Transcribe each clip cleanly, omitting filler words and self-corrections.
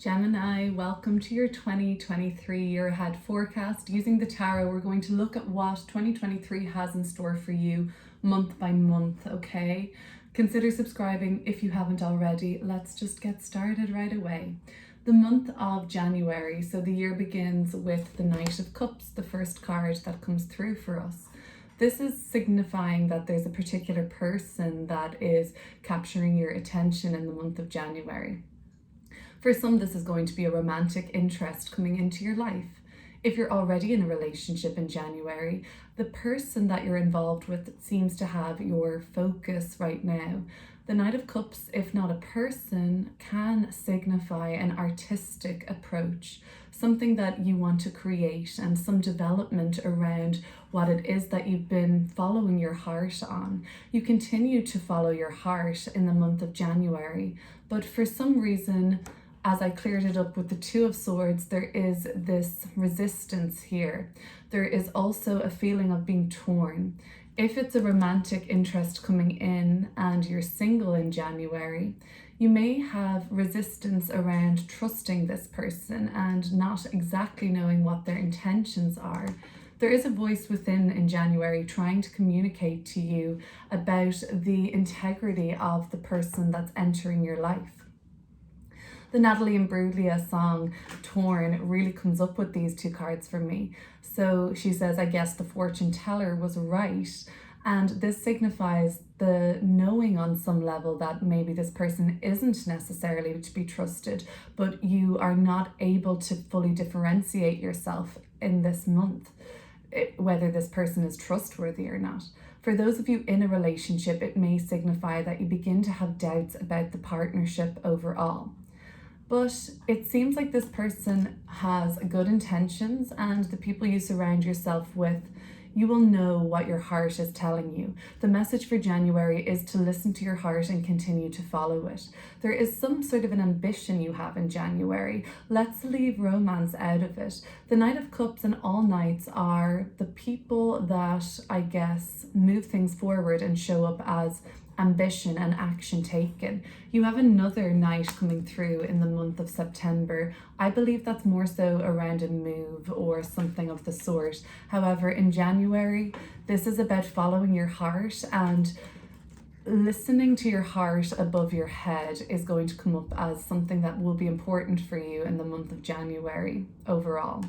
Gemini, welcome to your 2023 year ahead forecast. Using the tarot, we're going to look at what 2023 has in store for you month by month, okay? Consider subscribing if you haven't already. Let's just get started right away. The month of January, so the year begins with the Knight of Cups, the first card that comes through for us. This is signifying that there's a particular person that is capturing your attention in the month of January. For some, this is going to be a romantic interest coming into your life. If you're already in a relationship in January, the person that you're involved with seems to have your focus right now. The Knight of Cups, if not a person, can signify an artistic approach, something that you want to create and some development around what it is that you've been following your heart on. You continue to follow your heart in the month of January, but for some reason, as I cleared it up with the Two of Swords, there is this resistance here. There is also a feeling of being torn. If it's a romantic interest coming in and you're single in January, you may have resistance around trusting this person and not exactly knowing what their intentions are. There is a voice within in January trying to communicate to you about the integrity of the person that's entering your life. The Natalie Imbruglia song Torn really comes up with these two cards for me. So she says, I guess the fortune teller was right. And this signifies the knowing on some level that maybe this person isn't necessarily to be trusted, but you are not able to fully differentiate yourself in this month, whether this person is trustworthy or not. For those of you in a relationship, it may signify that you begin to have doubts about the partnership overall. But it seems like this person has good intentions, and the people you surround yourself with, you will know what your heart is telling you. The message for January is to listen to your heart and continue to follow it. There is some sort of an ambition you have in January. Let's leave romance out of it. The Knight of Cups and all knights are the people that, I guess, move things forward and show up as ambition and action taken. You have another knight coming through in the month of September. I believe that's more so around a move or something of the sort. However, in January, this is about following your heart, and listening to your heart above your head is going to come up as something that will be important for you in the month of January overall.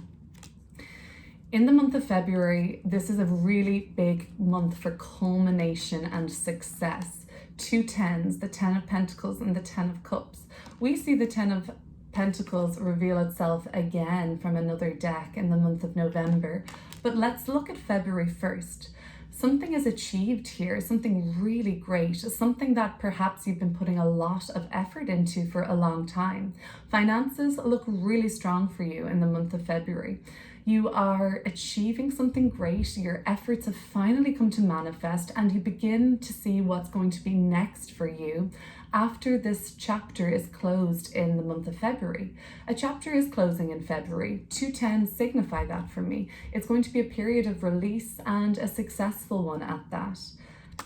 In the month of February, this is a really big month for culmination and success. Two tens, the Ten of Pentacles and the Ten of Cups. We see the Ten of Pentacles reveal itself again from another deck in the month of November. But let's look at February first. Something is achieved here, something really great, something that perhaps you've been putting a lot of effort into for a long time. Finances look really strong for you in the month of February. You are achieving something great, your efforts have finally come to manifest, and you begin to see what's going to be next for you after this chapter is closed in the month of February. A chapter is closing in February. 210 signify that for me. It's going to be a period of release, and a successful one at that.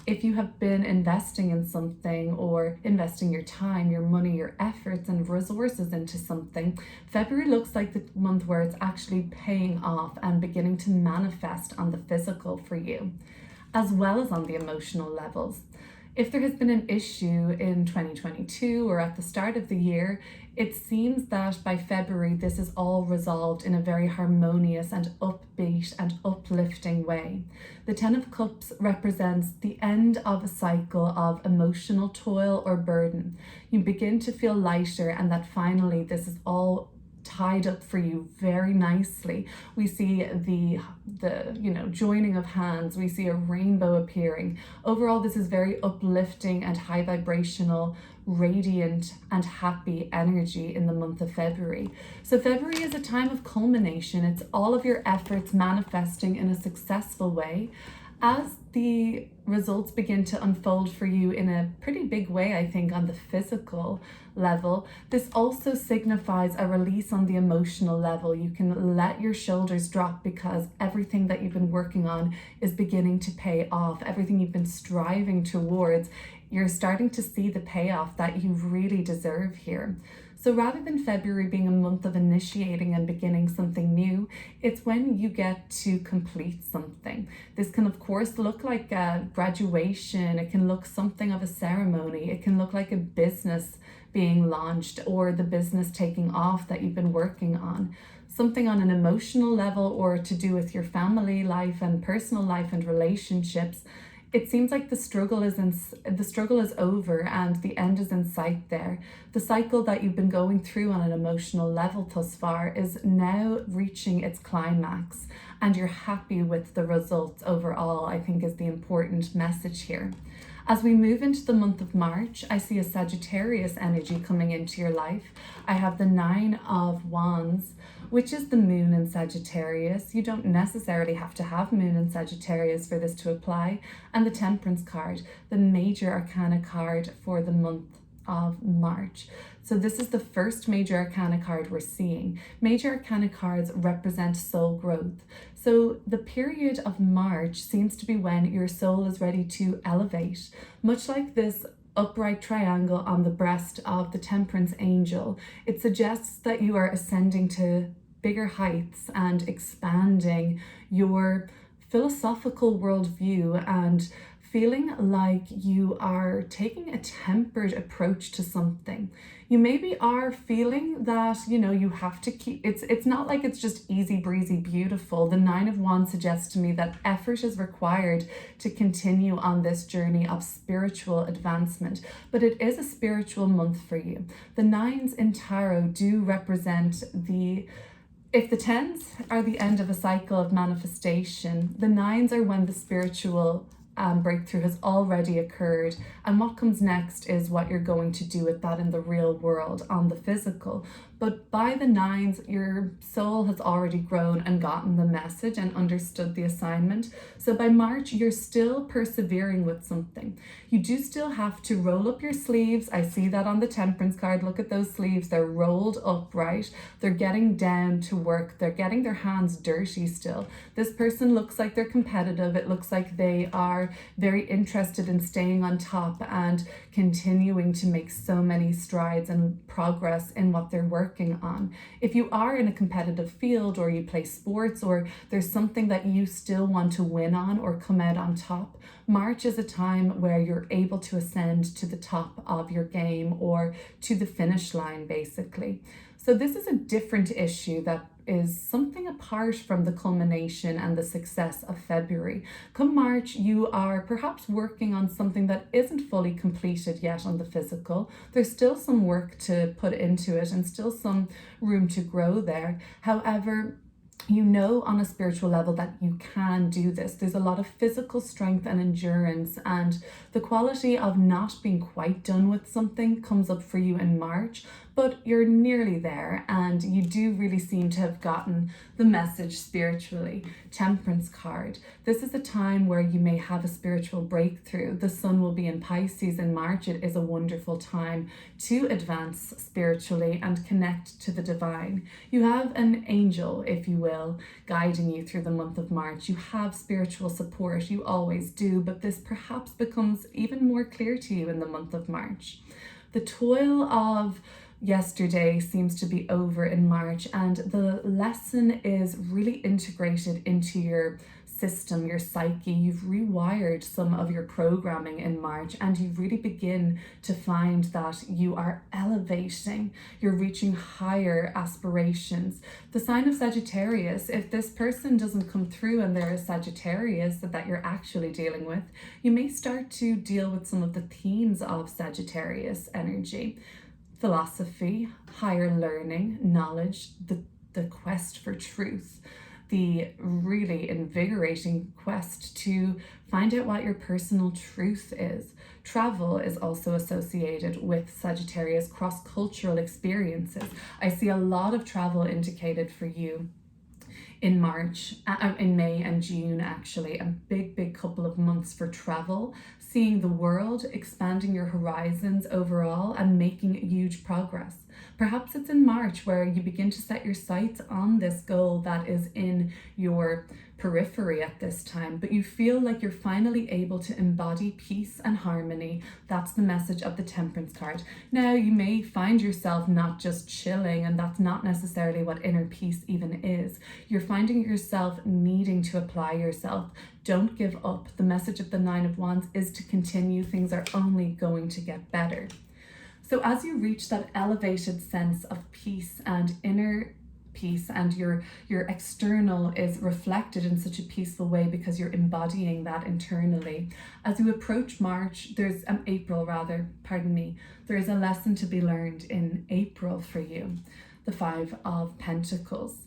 If you have been investing in something or investing your time, your money, your efforts and resources into something, February looks like the month where it's actually paying off and beginning to manifest on the physical for you, as well as on the emotional levels. If there has been an issue in 2022 or at the start of the year, it seems that by February, this is all resolved in a very harmonious and upbeat and uplifting way. The Ten of Cups represents the end of a cycle of emotional toil or burden. You begin to feel lighter, and that finally this is all tied up for you very nicely. We see the joining of hands. We see a rainbow appearing. Overall, this is very uplifting and high vibrational, radiant and happy energy in the month of February. So February is a time of culmination. It's all of your efforts manifesting in a successful way. As the results begin to unfold for you in a pretty big way, I think, on the physical level, this also signifies a release on the emotional level. You can let your shoulders drop because everything that you've been working on is beginning to pay off. Everything you've been striving towards, you're starting to see the payoff that you really deserve here. So rather than February being a month of initiating and beginning something new, it's when you get to complete something. This can, of course, look like a graduation. It can look something of a ceremony. It can look like a business being launched or the business taking off that you've been working on. Something on an emotional level or to do with your family life and personal life and relationships. It seems like the struggle is over and the end is in sight there. The cycle that you've been going through on an emotional level thus far is now reaching its climax, and you're happy with the results overall, I think is the important message here. As we move into the month of March, I see a Sagittarius energy coming into your life. I have the 9 of Wands, which is the moon in Sagittarius. You don't necessarily have to have moon in Sagittarius for this to apply. And the Temperance card, the major arcana card for the month of March. So this is the first major arcana card we're seeing. Major arcana cards represent soul growth. So the period of March seems to be when your soul is ready to elevate, much like this upright triangle on the breast of the Temperance angel. It suggests that you are ascending to bigger heights and expanding your philosophical worldview and feeling like you are taking a tempered approach to something. You maybe are feeling that, you have to keep, it's not like it's just easy breezy beautiful. The 9 of Wands suggests to me that effort is required to continue on this journey of spiritual advancement, but it is a spiritual month for you. The 9s in tarot do represent if the 10s are the end of a cycle of manifestation, the 9s are when the spiritual breakthrough has already occurred, and what comes next is what you're going to do with that in the real world on the physical. But by the 9s, your soul has already grown and gotten the message and understood the assignment. So by March, you're still persevering with something. You do still have to roll up your sleeves. I see that on the Temperance card. Look at those sleeves. They're rolled up, right? They're getting down to work. They're getting their hands dirty still. This person looks like they're competitive. It looks like they are very interested in staying on top and continuing to make so many strides and progress in what they're working on. If you are in a competitive field or you play sports or there's something that you still want to win on or come out on top, March is a time where you're able to ascend to the top of your game or to the finish line, basically. So this is a different issue that is something apart from the culmination and the success of February. Come March, you are perhaps working on something that isn't fully completed yet on the physical. There's still some work to put into it and still some room to grow there. However, you know on a spiritual level that you can do this. There's a lot of physical strength and endurance, and the quality of not being quite done with something comes up for you in March, but you're nearly there and you do really seem to have gotten the message spiritually. Temperance card. This is a time where you may have a spiritual breakthrough. The sun will be in Pisces in March. It is a wonderful time to advance spiritually and connect to the divine. You have an angel, if you will, guiding you through the month of March. You have spiritual support. You always do, but this perhaps becomes even more clear to you in the month of March. The toil of yesterday seems to be over in March, and the lesson is really integrated into your system, your psyche. You've rewired some of your programming in March, and you really begin to find that you are elevating, you're reaching higher aspirations. The sign of Sagittarius, if this person doesn't come through and they're a Sagittarius that you're actually dealing with, you may start to deal with some of the themes of Sagittarius energy. Philosophy, higher learning, knowledge, the quest for truth, the really invigorating quest to find out what your personal truth is. Travel is also associated with Sagittarius, cross-cultural experiences. I see a lot of travel indicated for you in March, in May and June, actually, a big couple of months for travel, seeing the world, expanding your horizons overall and making huge progress. Perhaps it's in March where you begin to set your sights on this goal that is in your periphery at this time, but you feel like you're finally able to embody peace and harmony. That's the message of the Temperance card. Now, you may find yourself not just chilling, and that's not necessarily what inner peace even is. You're finding yourself needing to apply yourself. Don't give up. The message of the Nine of Wands is to continue. Things are only going to get better. So as you reach that elevated sense of peace and inner peace, and your external is reflected in such a peaceful way because you're embodying that internally, as you approach March, there's April rather, pardon me, there is a lesson to be learned in April for you, the Five of Pentacles.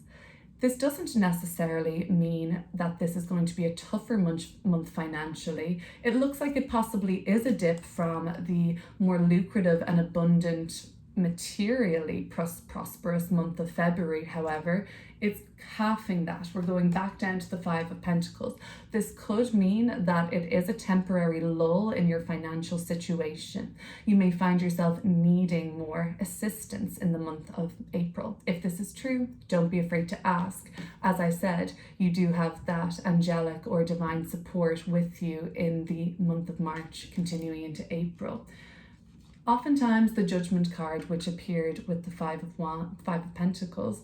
This doesn't necessarily mean that this is going to be a tougher month financially. It looks like it possibly is a dip from the more lucrative and abundant, materially prosperous month of February. However, it's halving that. We're going back down to the Five of Pentacles. This could mean that it is a temporary lull in your financial situation. You may find yourself needing more assistance in the month of April. If this is true, don't be afraid to ask. As I said, you do have that angelic or divine support with you in the month of March, continuing into April. Oftentimes, the Judgment card, which appeared with the Five of Pentacles,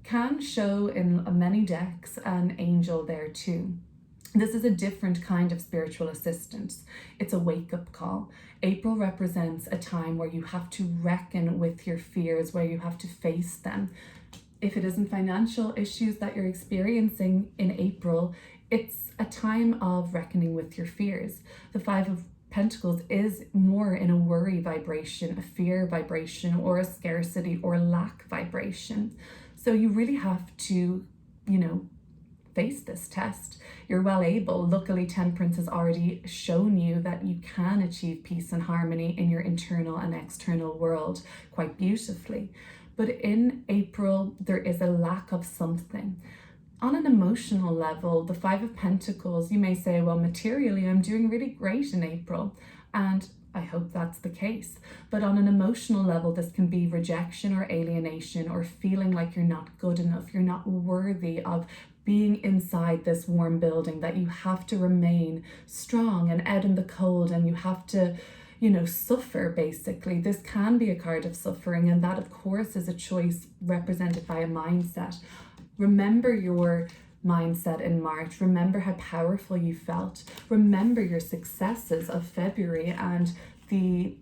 can show in many decks an angel there too. This is a different kind of spiritual assistance. It's a wake-up call. April represents a time where you have to reckon with your fears, where you have to face them. If it isn't financial issues that you're experiencing in April, it's a time of reckoning with your fears. The Five of Pentacles is more in a worry vibration, a fear vibration, or a scarcity or lack vibration. So you really have to, face this test. You're well able. Luckily, Temperance has already shown you that you can achieve peace and harmony in your internal and external world quite beautifully. But in April, there is a lack of something. On an emotional level, the Five of Pentacles, you may say, well, materially, I'm doing really great in April. And I hope that's the case. But on an emotional level, this can be rejection or alienation, or feeling like you're not good enough, you're not worthy of being inside this warm building, that you have to remain strong and out in the cold, and you have to, suffer basically. This can be a card of suffering, and that, of course, is a choice represented by a mindset. Remember your mindset in March. Remember how powerful you felt. Remember your successes of February and the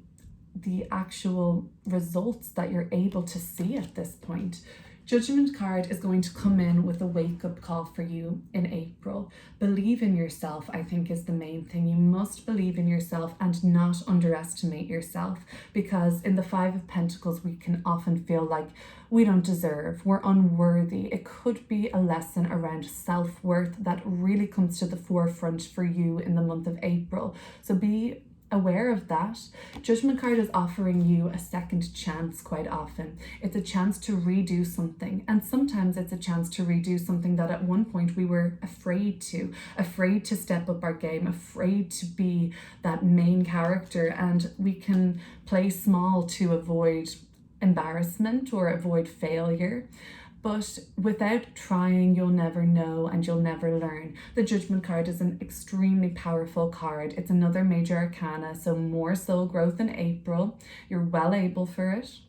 actual results that you're able to see at this point. Judgment card is going to come in with a wake-up call for you in April. Believe in yourself, I think, is the main thing. You must believe in yourself and not underestimate yourself, because in the Five of Pentacles, we can often feel like we don't deserve, we're unworthy. It could be a lesson around self-worth that really comes to the forefront for you in the month of April. So be aware of that. Judgment card is offering you a second chance quite often. It's a chance to redo something, and sometimes it's a chance to redo something that at one point we were afraid to step up our game, afraid to be that main character, and we can play small to avoid embarrassment or avoid failure. But without trying, you'll never know and you'll never learn. The Judgment card is an extremely powerful card. It's another major arcana, so more soul growth in April. You're well able for it.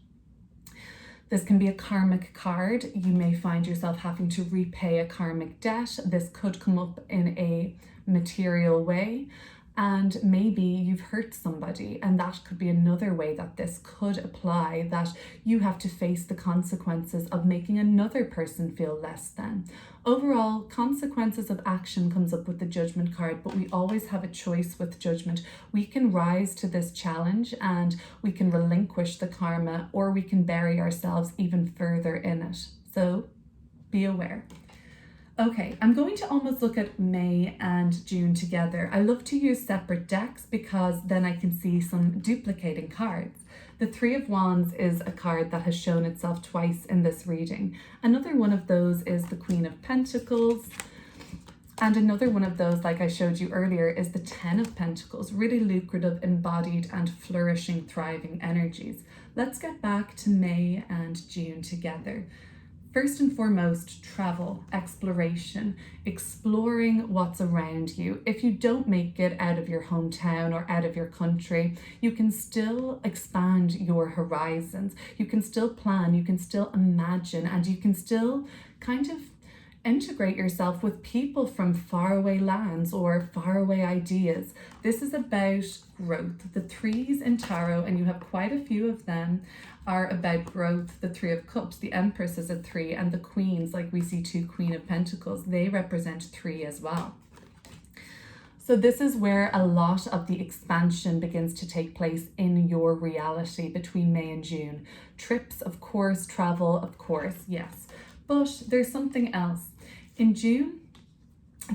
This can be a karmic card. You may find yourself having to repay a karmic debt. This could come up in a material way. And maybe you've hurt somebody, and that could be another way that this could apply, that you have to face the consequences of making another person feel less than. Overall, consequences of action comes up with the Judgment card, but we always have a choice with Judgment. We can rise to this challenge and we can relinquish the karma, or we can bury ourselves even further in it. So be aware. Okay, I'm going to almost look at May and June together. I love to use separate decks because then I can see some duplicating cards. The Three of Wands is a card that has shown itself twice in this reading. Another one of those is the Queen of Pentacles. And another one of those, like I showed you earlier, is the Ten of Pentacles. Really lucrative, embodied and flourishing, thriving energies. Let's get back to May and June together. First and foremost, travel, exploration, exploring what's around you. If you don't make it out of your hometown or out of your country, you can still expand your horizons. You can still plan, you can still imagine, and you can still kind of integrate yourself with people from faraway lands or faraway ideas. This is about growth. The threes in tarot, and you have quite a few of them, are about growth. The Three of Cups, the Empress is a 3, and the Queens, like we see 2 Queen of Pentacles, they represent 3 as well. So this is where a lot of the expansion begins to take place in your reality between May and June. Trips, of course, travel, of course, yes. But there's something else. In June,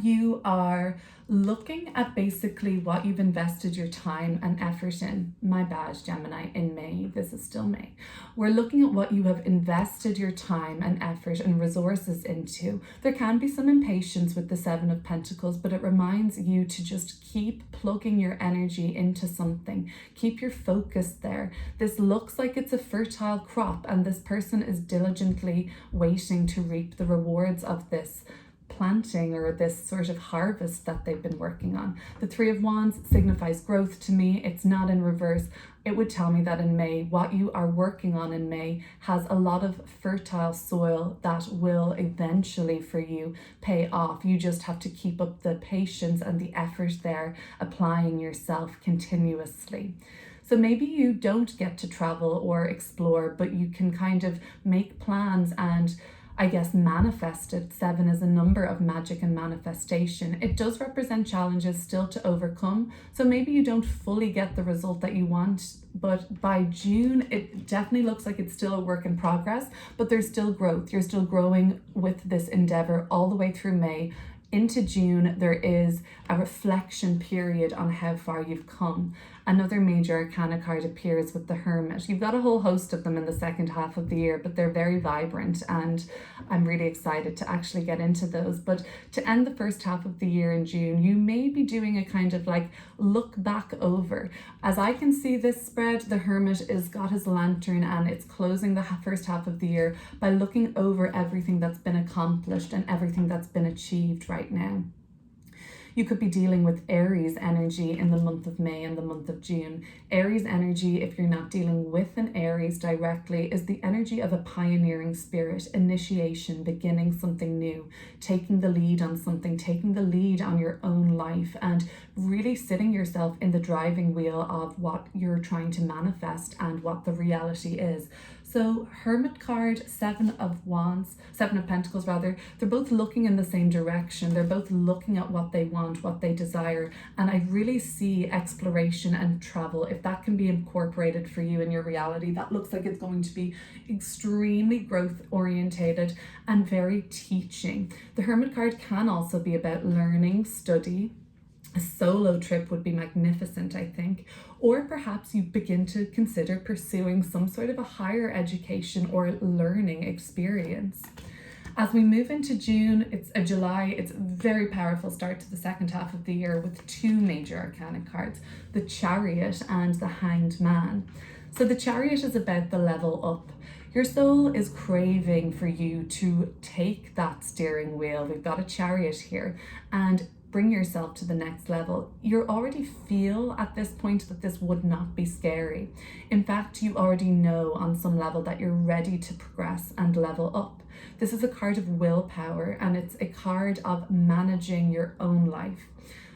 you are looking at basically what you've invested your time and effort in. My bad, Gemini, in May. This is still May. We're looking at what you have invested your time and effort and resources into. There can be some impatience with the 7 of Pentacles, but it reminds you to just keep plugging your energy into something. Keep your focus there. This looks like it's a fertile crop, and this person is diligently waiting to reap the rewards of this planting or this sort of harvest that they've been working on. The 3 of Wands signifies growth to me. It's not in reverse. It would tell me that in May, what you are working on in May has a lot of fertile soil that will eventually for you pay off. You just have to keep up the patience and the effort there, applying yourself continuously. So maybe you don't get to travel or explore, but you can kind of make plans and I guess manifest it. 7 is a number of magic and manifestation. It does represent challenges still to overcome. So maybe you don't fully get the result that you want, but by June, it definitely looks like it's still a work in progress, but there's still growth. You're still growing with this endeavor all the way through May. Into June, there is a reflection period on how far you've come. Another major arcana card appears with the Hermit. You've got a whole host of them in the second half of the year, but they're very vibrant, and I'm really excited to actually get into those. But to end the first half of the year in June, you may be doing a kind of like look back over. As I can see this spread, the Hermit is got his lantern and it's closing the first half of the year by looking over everything that's been accomplished and everything that's been achieved right now. You could be dealing with Aries energy in the month of May and the month of June. Aries energy, if you're not dealing with an Aries directly, is the energy of a pioneering spirit, initiation, beginning something new, taking the lead on something, taking the lead on your own life, and really sitting yourself in the driving wheel of what you're trying to manifest and what the reality is. So Hermit card, 7 of Pentacles rather, they're both looking in the same direction. They're both looking at what they want, what they desire. And I really see exploration and travel. If that can be incorporated for you in your reality, that looks like it's going to be extremely growth orientated and very teaching. The Hermit card can also be about learning, study. A solo trip would be magnificent, I think. Or perhaps you begin to consider pursuing some sort of a higher education or learning experience. As we move into June, it's a July, it's a very powerful start to the second half of the year with 2 major arcana cards, the Chariot and the Hanged Man. So the Chariot is about the level up. Your soul is craving for you to take that steering wheel. We've got a chariot here, and bring yourself to the next level. You already feel at this point that this would not be scary. In fact, you already know on some level that you're ready to progress and level up. This is a card of willpower, and it's a card of managing your own life.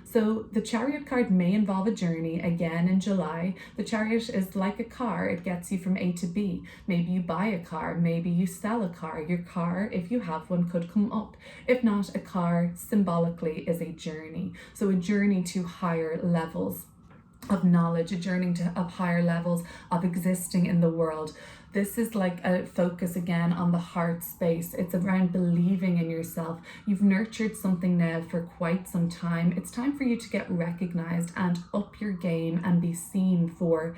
So the Chariot card may involve a journey again in July. The Chariot is like a car. It gets you from A to B. Maybe you buy a car, maybe you sell a car. Your car, if you have one, could come up. If not, a car symbolically is a journey. So a journey to higher levels of knowledge, a journey of higher levels of existing in the world. This is like a focus again on the heart space. It's around believing in yourself. You've nurtured something now for quite some time. It's time for you to get recognized and up your game and be seen for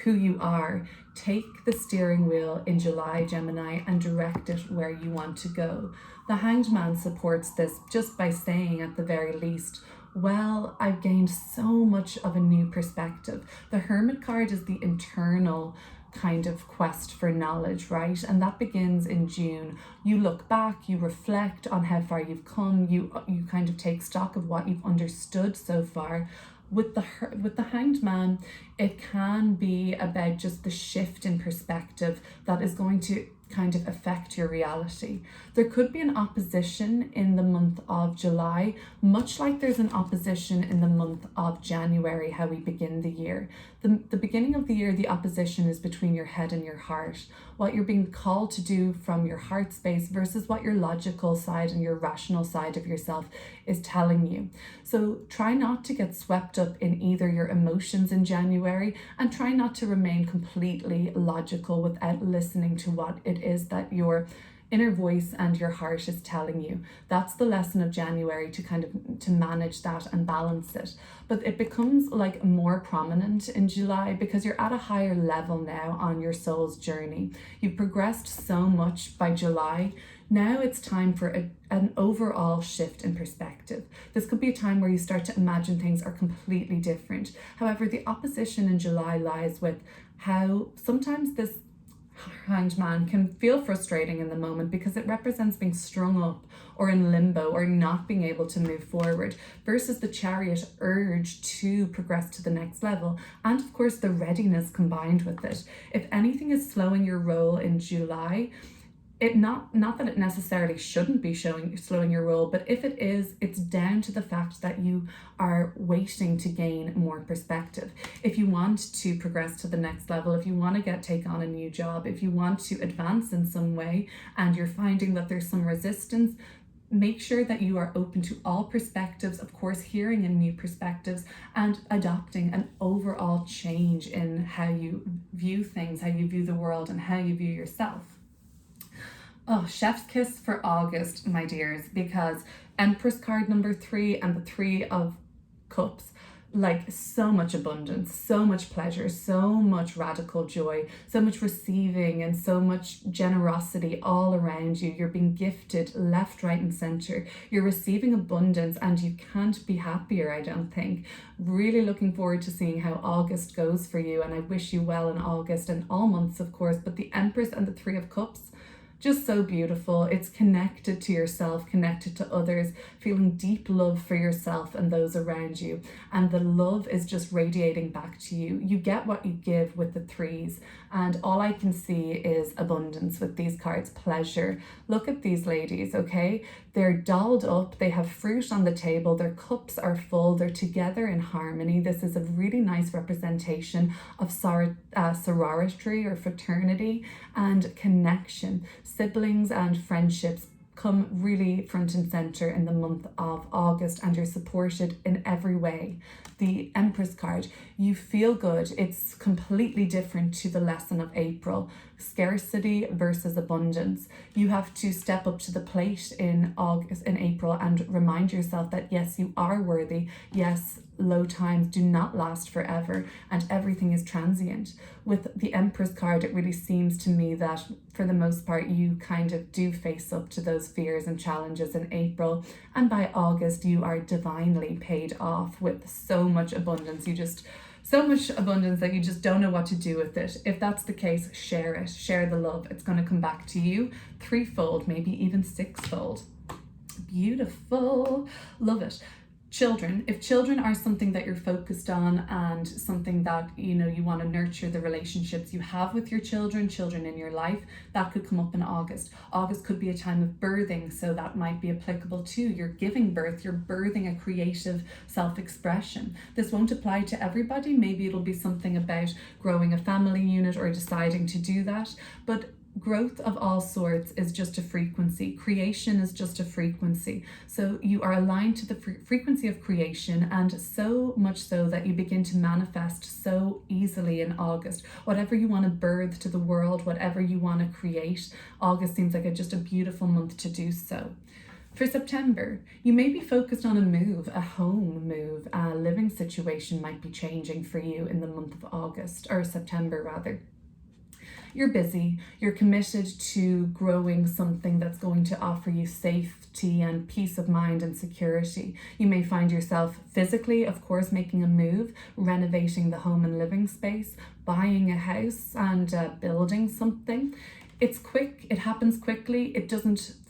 who you are. Take the steering wheel in July, Gemini, and direct it where you want to go. The Hanged Man supports this just by saying, at the very least, well, I've gained so much of a new perspective. The Hermit card is the internal kind of quest for knowledge, right? And that begins in June. You look back, you reflect on how far you've come, you kind of take stock of what you've understood so far. With the Hanged Man, it can be about just the shift in perspective that is going to kind of affect your reality. There could be an opposition in the month of July, much like there's an opposition in the month of January, how we begin the year. The beginning of the year, the opposition is between your head and your heart, what you're being called to do from your heart space versus what your logical side and your rational side of yourself is telling you. So try not to get swept up in either your emotions in January, and try not to remain completely logical without listening to what it is that your inner voice and your heart is telling you. That's the lesson of January, to kind of to manage that and balance it. But it becomes like more prominent in July because you're at a higher level now on your soul's journey. You've progressed so much by July. Now it's time for an overall shift in perspective. This could be a time where you start to imagine things are completely different. However, the opposition in July lies with how sometimes this Hanged Man can feel frustrating in the moment because it represents being strung up or in limbo or not being able to move forward, versus the Chariot urge to progress to the next level, and of course the readiness combined with it. If anything is slowing your roll in July, it not that it necessarily shouldn't be slowing your roll, but if it is, it's down to the fact that you are waiting to gain more perspective. If you want to progress to the next level, if you want to take on a new job, if you want to advance in some way and you're finding that there's some resistance, make sure that you are open to all perspectives, of course, hearing in new perspectives and adopting an overall change in how you view things, how you view the world, and how you view yourself. Oh, chef's kiss for August, my dears, because Empress card number 3 and the 3 of Cups, like so much abundance, so much pleasure, so much radical joy, so much receiving and so much generosity all around you. You're being gifted left, right and center. You're receiving abundance and you can't be happier, I don't think. Really looking forward to seeing how August goes for you, and I wish you well in August and all months, of course, but the Empress and the 3 of Cups, just so beautiful. It's connected to yourself, connected to others, feeling deep love for yourself and those around you. And the love is just radiating back to you. You get what you give with the 3s. And all I can see is abundance with these cards, pleasure. Look at these ladies, okay? They're dolled up, they have fruit on the table, their cups are full, they're together in harmony. This is a really nice representation of sorority or fraternity and connection. Siblings and friendships come really front and center in the month of August, and you're supported in every way. The Empress card, you feel good. It's completely different to the lesson of April. Scarcity versus abundance. You have to step up to the plate in April and remind yourself that yes, you are worthy. Yes, low times do not last forever and everything is transient. With the Empress card, it really seems to me that for the most part you kind of do face up to those fears and challenges in April, and by August you are divinely paid off with so much abundance. So much abundance that you just don't know what to do with it. If that's the case, share it. Share the love. It's going to come back to you threefold, maybe even sixfold. Beautiful. Love it. Children, if children are something that you're focused on and something that you want to nurture the relationships you have with your children in your life, that could come up in August. August could be a time of birthing, so that might be applicable too. You're giving birth, you're birthing a creative self-expression. This won't apply to everybody. Maybe it'll be something about growing a family unit or deciding to do that, but growth of all sorts is just a frequency. Creation is just a frequency. So you are aligned to the frequency of creation, and so much so that you begin to manifest so easily in August. Whatever you want to birth to the world, whatever you want to create, August seems like just a beautiful month to do so. For September, you may be focused on a move, a home move, a living situation might be changing for you in the month of August, or September rather. you're busy, you're committed to growing something that's going to offer you safety and peace of mind and security. You may find yourself physically, of course, making a move, renovating the home and living space, buying a house and building something. It's quick, it happens quickly,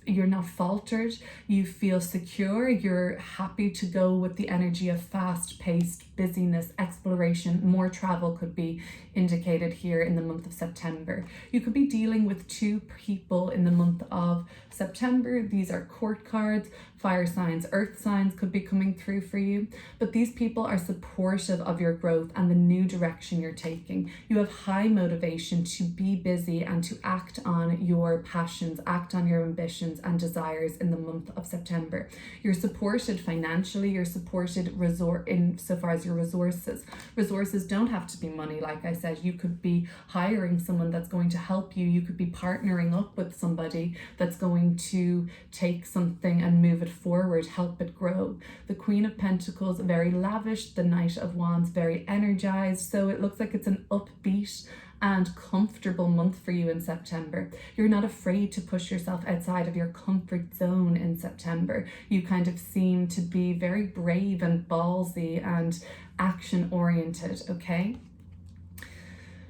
you're not faltered, you feel secure, you're happy to go with the energy of fast-paced busyness, exploration. More travel could be indicated here in the month of September. You could be dealing with two people in the month of September. These are court cards, fire signs, earth signs could be coming through for you, but these people are supportive of your growth and the new direction you're taking. You have high motivation to be busy and to act on your passions, act on your ambitions and desires in the month of September. You're supported financially, you're supported in so far as your resources. Resources don't have to be money, like I said. You could be hiring someone that's going to help you. You could be partnering up with somebody that's going to take something and move it forward, help it grow. The Queen of Pentacles, very lavish. The Knight of Wands, very energized. So it looks like it's an upbeat and comfortable month for you in September. You're not afraid to push yourself outside of your comfort zone in September. You kind of seem to be very brave and ballsy and action oriented, okay?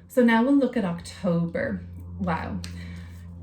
So now we'll look at October. Wow.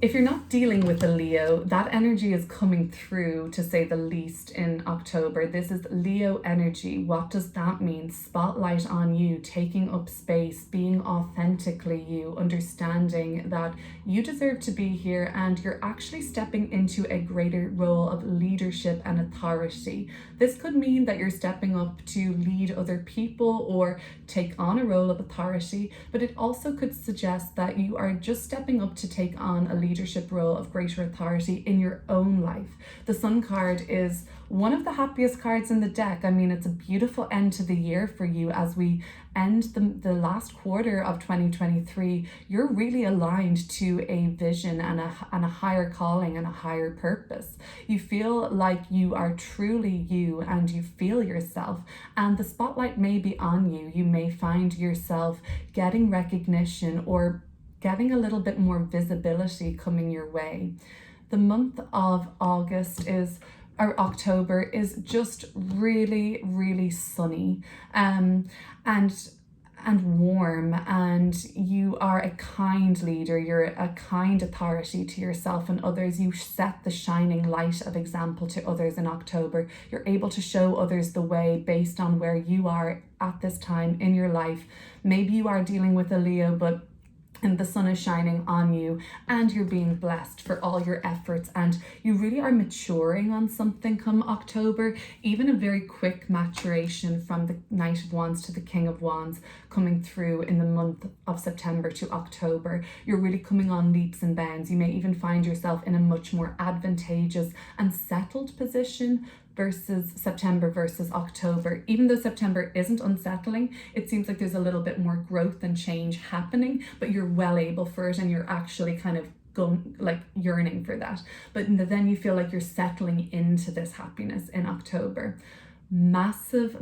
If you're not dealing with a Leo, that energy is coming through, to say the least, in October. This is Leo energy. What does that mean? Spotlight on you, taking up space, being authentically you, understanding that you deserve to be here and you're actually stepping into a greater role of leadership and authority. This could mean that you're stepping up to lead other people or take on a role of authority, but it also could suggest that you are just stepping up to take on a leadership role of greater authority in your own life. The Sun card is one of the happiest cards in the deck. I mean, it's a beautiful end to the year for you as we end the last quarter of 2023. You're really aligned to a vision and a higher calling and a higher purpose. You feel like you are truly you and you feel yourself, and the spotlight may be on you. You may find yourself getting recognition or getting a little bit more visibility coming your way. The month of October is just really, really sunny and warm, and you are a kind leader, you're a kind authority to yourself and others. You set the shining light of example to others in October. You're able to show others the way based on where you are at this time in your life. Maybe you are dealing with a Leo, but and the sun is shining on you and you're being blessed for all your efforts, and you really are maturing on something come October. Even a very quick maturation from the Knight of Wands to the King of Wands coming through in the month of September to October. You're really coming on leaps and bounds. You may even find yourself in a much more advantageous and settled position versus September versus October. Even though September isn't unsettling, it seems like there's a little bit more growth and change happening, but you're well able for it and you're actually kind of going, like, yearning for that. But then you feel like you're settling into this happiness in October. Massive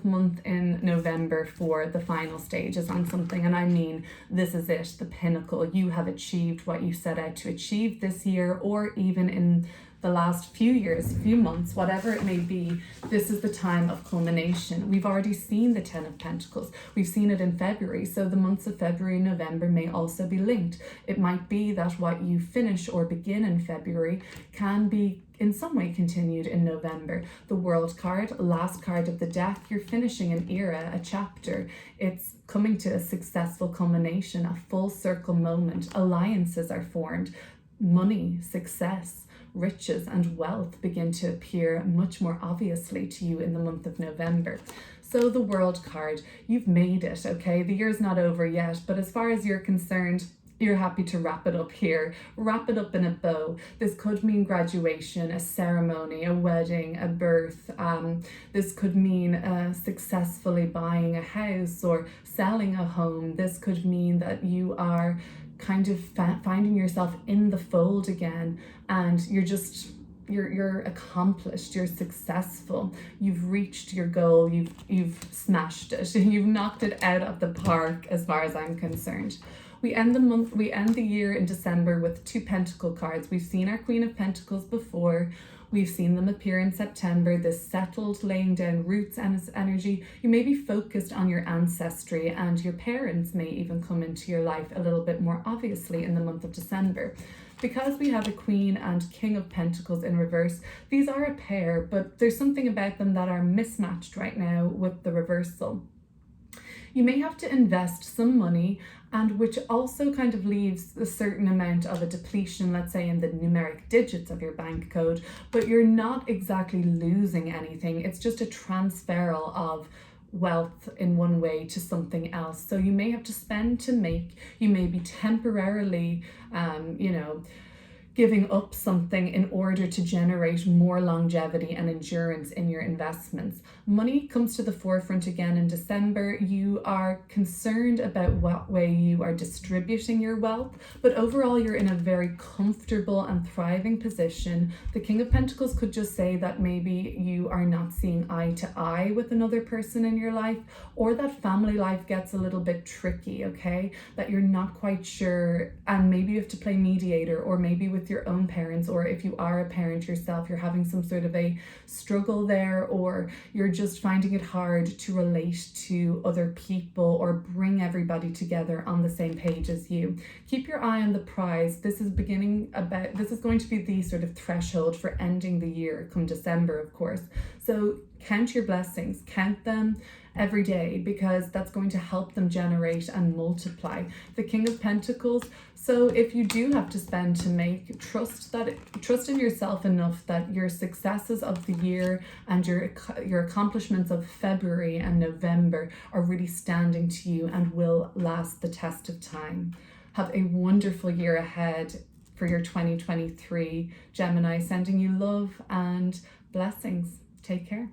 month in November for the final stages on something, and I mean, this is it, the pinnacle. You have achieved what you set out to achieve this year, or even in the last few years, few months, whatever it may be. This is the time of culmination. We've already seen the 10 of Pentacles. We've seen it in February. So the months of February and November may also be linked. It might be that what you finish or begin in February can be in some way continued in November. The World card, last card of the deck, you're finishing an era, a chapter. It's coming to a successful culmination, a full circle moment. Alliances are formed. Money, success, riches and wealth begin to appear much more obviously to you in the month of November. So the World card, you've made it, okay? The year's not over yet, but as far as you're concerned, you're happy to wrap it up here. Wrap it up in a bow. This could mean graduation, a ceremony, a wedding, a birth. This could mean successfully buying a house or selling a home. This could mean that you are kind of finding yourself in the fold again, and you're accomplished, you're successful, you've reached your goal, you've smashed it, you've knocked it out of the park as far as I'm concerned. We end the year in December with 2 Pentacle cards. We've seen our Queen of Pentacles before. We've seen them appear in September, this settled, laying down roots and energy. You may be focused on your ancestry, and your parents may even come into your life a little bit more obviously in the month of December. Because we have a Queen and King of Pentacles in reverse, these are a pair, but there's something about them that are mismatched right now with the reversal. You may have to invest some money, and which also kind of leaves a certain amount of a depletion, let's say in the numeric digits of your bank code, but you're not exactly losing anything. It's just a transferal of wealth in one way to something else. So you may have to spend to make, you may be temporarily, giving up something in order to generate more longevity and endurance in your investments. Money comes to the forefront again in December. You are concerned about what way you are distributing your wealth, but overall you're in a very comfortable and thriving position. The King of Pentacles could just say that maybe you are not seeing eye to eye with another person in your life, or that family life gets a little bit tricky, okay? That you're not quite sure, and maybe you have to play mediator, or maybe with your own parents, or if you are a parent yourself, you're having some sort of a struggle there, or you're just finding it hard to relate to other people or bring everybody together on the same page as you. Keep your eye on the prize. This is going to be the sort of threshold for ending the year come December, of course. So count your blessings, count them every day, because that's going to help them generate and multiply. The King of Pentacles, so if you do have to spend to make, trust in yourself enough that your successes of the year and your accomplishments of February and November are really standing to you and will last the test of time. Have a wonderful year ahead for your 2023, Gemini, sending you love and blessings. Take care.